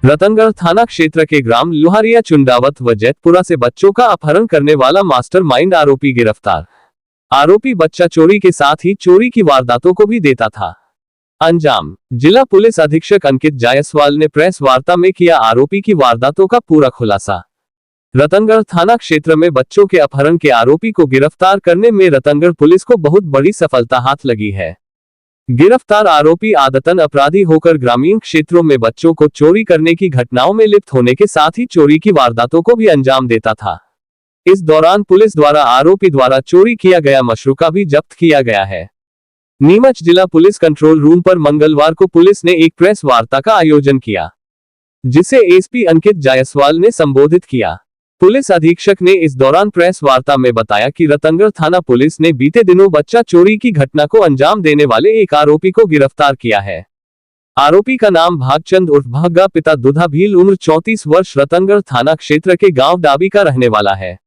रतनगढ़ थाना क्षेत्र के ग्राम लुहारिया चुंडावत व जैतपुरा से बच्चों का अपहरण करने वाला मास्टरमाइंड आरोपी गिरफ्तार। आरोपी बच्चा चोरी के साथ ही चोरी की वारदातों को भी देता था अंजाम। जिला पुलिस अधीक्षक अंकित जायसवाल ने प्रेस वार्ता में किया आरोपी की वारदातों का पूरा खुलासा। रतनगढ़ थाना क्षेत्र में बच्चों के अपहरण के आरोपी को गिरफ्तार करने में रतनगढ़ पुलिस को बहुत बड़ी सफलता हाथ लगी है। गिरफ्तार आरोपी आदतन अपराधी होकर ग्रामीण क्षेत्रों में बच्चों को चोरी करने की घटनाओं में लिप्त होने के साथ ही चोरी की वारदातों को भी अंजाम देता था। इस दौरान पुलिस द्वारा आरोपी द्वारा चोरी किया गया मशरूका भी जब्त किया गया है। नीमच जिला पुलिस कंट्रोल रूम पर मंगलवार को पुलिस ने एक प्रेस वार्ता का आयोजन किया, जिसे एसपी अंकित जायसवाल ने संबोधित किया। पुलिस अधीक्षक ने इस दौरान प्रेस वार्ता में बताया कि रतनगढ़ थाना पुलिस ने बीते दिनों बच्चा चोरी की घटना को अंजाम देने वाले एक आरोपी को गिरफ्तार किया है। आरोपी का नाम भागचंद उर्फ भागा, पिता दुधा भील, उम्र 34 वर्ष, रतनगढ़ थाना क्षेत्र के गांव डाबी का रहने वाला है।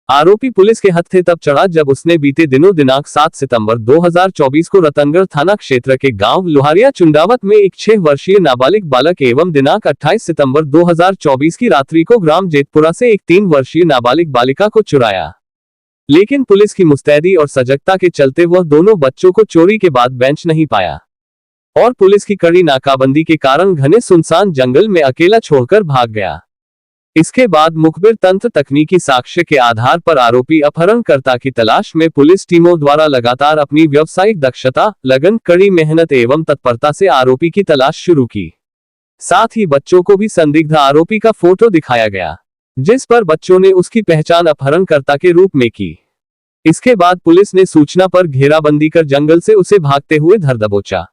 आरोपी पुलिस के हत्थे तब चढ़ा जब उसने बीते दिनों दिनांक 7 सितंबर 2024 को रतनगढ़ थाना क्षेत्र के गांव लुहारिया चुंडावत में एक 6 वर्षीय नाबालिग बालक एवं दिनांक 28 सितंबर 2024 की रात्रि को ग्राम जैतपुरा से एक 3 वर्षीय नाबालिग बालिका को चुराया। लेकिन पुलिस की मुस्तैदी और सजगता के चलते वह दोनों बच्चों को चोरी के बाद बेंच नहीं पाया और पुलिस की कड़ी नाकाबंदी के कारण घने सुनसान जंगल में अकेला छोड़कर भाग गया। इसके बाद मुखबिर तंत्र तकनीकी साक्ष्य के आधार पर आरोपी अपहरणकर्ता की तलाश में पुलिस टीमों द्वारा लगातार अपनी व्यावसायिक दक्षता, लगन, कड़ी मेहनत एवं तत्परता से आरोपी की तलाश शुरू की। साथ ही बच्चों को भी संदिग्ध आरोपी का फोटो दिखाया गया, जिस पर बच्चों ने उसकी पहचान अपहरणकर्ता के रूप में की। इसके बाद पुलिस ने सूचना पर घेराबंदी कर जंगल से उसे भागते हुए धर दबोचा।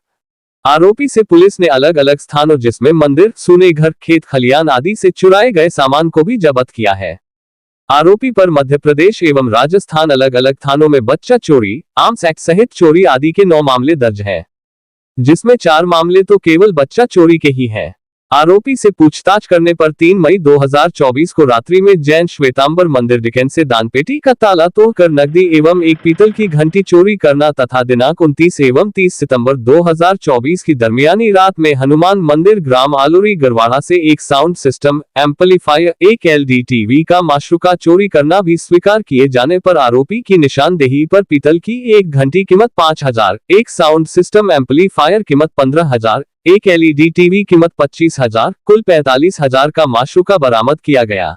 आरोपी से पुलिस ने अलग अलग स्थानों जिसमें मंदिर, सूने घर, खेत खलियान आदि से चुराए गए सामान को भी जब्त किया है। आरोपी पर मध्य प्रदेश एवं राजस्थान अलग अलग थानों में बच्चा चोरी, आर्म्स एक्ट सहित चोरी आदि के 9 मामले दर्ज हैं, जिसमें 4 मामले तो केवल बच्चा चोरी के ही हैं। आरोपी से पूछताछ करने पर 3 मई 2024 को रात्रि में जैन श्वेतांबर मंदिर डिकेन से दानपेटी का ताला तोड़कर नकदी एवं एक पीतल की घंटी चोरी करना तथा दिनांक 29 एवं 30 सितंबर 2024 की दरमियानी रात में हनुमान मंदिर ग्राम आलूरी गरवाड़ा से एक साउंड सिस्टम एम्पलीफायर, एक एलईडी टीवी का माशरूका चोरी करना भी स्वीकार किए जाने पर आरोपी की निशानदेही पर पीतल की एक घंटी कीमत 5000, एक साउंड सिस्टम एम्पलीफायर कीमत 15000, एक एलईडी टीवी कीमत 25000, कुल 45000 का माशरूका बरामद किया गया।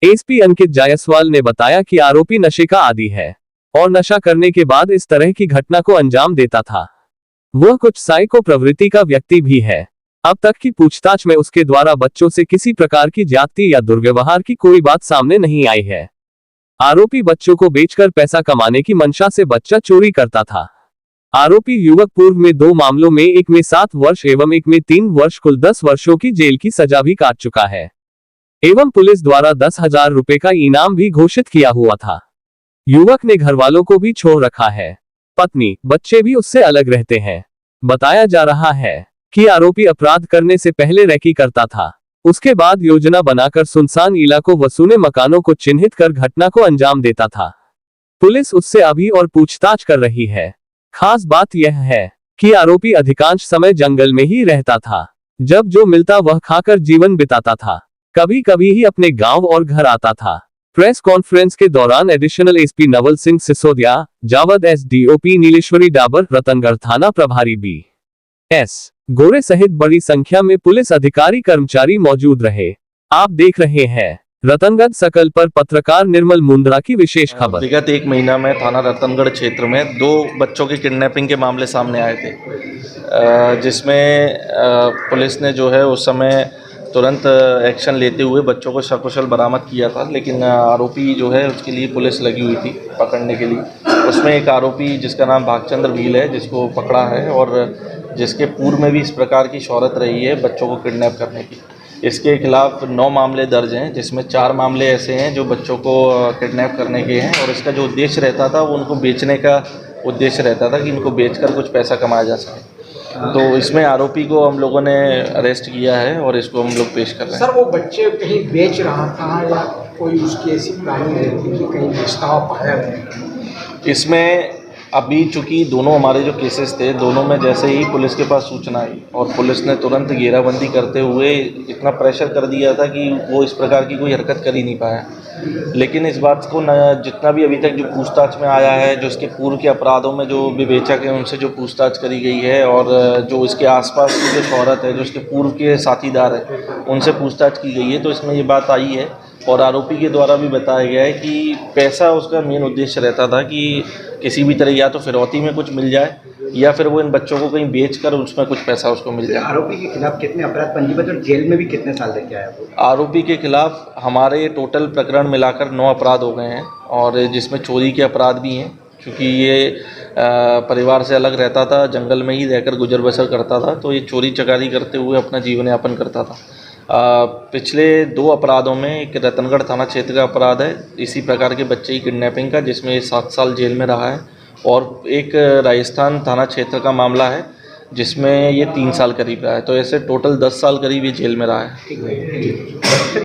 एसपी अंकित जायसवाल ने बताया कि आरोपी नशे का आदी है और नशा करने के बाद इस तरह की घटना को अंजाम देता था। वह कुछ साइको प्रवृत्ति का व्यक्ति भी है। अब तक की पूछताछ में उसके द्वारा बच्चों से किसी प्रकार की ज्यादती या दुर्व्यवहार की कोई बात सामने नहीं आई है। आरोपी बच्चों को बेचकर पैसा कमाने की मंशा से बच्चा चोरी करता था। आरोपी युवक पूर्व में 2 मामलों में एक में 7 वर्ष एवं एक में 3 वर्ष कुल 10 वर्षों की जेल की सजा भी काट चुका है एवं पुलिस द्वारा 10,000 रुपए का इनाम भी घोषित किया हुआ था। युवक ने घरवालों को भी छोड़ रखा है, पत्नी, बच्चे भी उससे अलग रहते हैं। बताया जा रहा है कि आरोपी अपराध करने से पहले रैकी करता था, उसके बाद योजना बनाकर सुनसान इलाकों व सूने मकानों को चिन्हित कर घटना को अंजाम देता था। पुलिस उससे अभी और पूछताछ कर रही है। खास बात यह है कि आरोपी अधिकांश समय जंगल में ही रहता था। जब जो मिलता वह खाकर जीवन बिताता था। कभी कभी ही अपने गांव और घर आता था। प्रेस कॉन्फ्रेंस के दौरान additional SP Naval Singh Sisodia, Jawad SDOP Nileshwari Dabar, Ratangarh थाना प्रभारी बी.एस. गोरे सहित बड़ी संख्या में पुलिस अधिकारी कर्मचारी मौजूद रहे। आप देख रहे हैं रतनगढ़ सकल पर पत्रकार निर्मल मुंद्रा की विशेष खबर। विगत 1 महीना में थाना रतनगढ़ क्षेत्र में 2 बच्चों की किडनैपिंग के मामले सामने आए थे, जिसमें पुलिस ने जो है उस समय तुरंत एक्शन लेते हुए बच्चों को सकुशल बरामद किया था। लेकिन आरोपी जो है उसके लिए पुलिस लगी हुई थी पकड़ने के लिए। उसमें एक आरोपी जिसका नाम भागचंद्र भील है, जिसको पकड़ा है और जिसके पूर्व में भी इस प्रकार की शौहरत रही है बच्चों को किडनैप करने की। इसके खिलाफ 9 मामले दर्ज हैं, जिसमें 4 मामले ऐसे हैं जो बच्चों को किडनैप करने के हैं और इसका जो उद्देश्य रहता था वो उनको बेचने का उद्देश्य रहता था कि इनको बेचकर कुछ पैसा कमाया जा सके। तो इसमें आरोपी को हम लोगों ने अरेस्ट किया है और इसको हम लोग पेश कर रहे हैं। सर, वो बच्चे कहीं बेच रहा था या कोई उसकी ऐसी प्लानिंग रहती कि कहीं बेचता हुआ पाया गया? इसमें अभी चूंकि दोनों हमारे जो केसेस थे, दोनों में जैसे ही पुलिस के पास सूचना आई और पुलिस ने तुरंत घेराबंदी करते हुए इतना प्रेशर कर दिया था कि वो इस प्रकार की कोई हरकत कर ही नहीं पाया। लेकिन इस बात को न जितना भी अभी तक जो पूछताछ में आया है, जो इसके पूर्व के अपराधों में जो विवेचक हैं उनसे जो पूछताछ करी गई है और जो इसके आसपास की जो शोहरत है, जो इसके पूर्व के साथीदार हैं, उनसे पूछताछ की गई है, तो इसमें ये बात आई है और आरोपी के द्वारा भी बताया गया है कि पैसा उसका मेन उद्देश्य रहता था कि किसी भी तरह या तो फिरौती में कुछ मिल जाए या फिर वो इन बच्चों को कहीं बेचकर उसमें कुछ पैसा उसको मिल जाए। आरोपी के खिलाफ कितने अपराध पंजीबद्ध और जेल में भी कितने साल तक आया वो? आरोपी के खिलाफ हमारे टोटल प्रकरण मिलाकर 9 अपराध हो गए हैं और जिसमें चोरी के अपराध भी हैं, क्योंकि ये परिवार से अलग रहता था, जंगल में ही रहकर गुजर बसर करता था, तो ये चोरी चकारी करते हुए अपना जीवन यापन करता था। पिछले 2 अपराधों में एक रतनगढ़ थाना क्षेत्र का अपराध है इसी प्रकार के बच्चे की किडनैपिंग का, जिसमें ये 7 साल जेल में रहा है, और एक राजस्थान थाना क्षेत्र का मामला है जिसमें ये 3 साल करीब रहा है। तो ऐसे टोटल 10 साल करीब ये जेल में रहा है।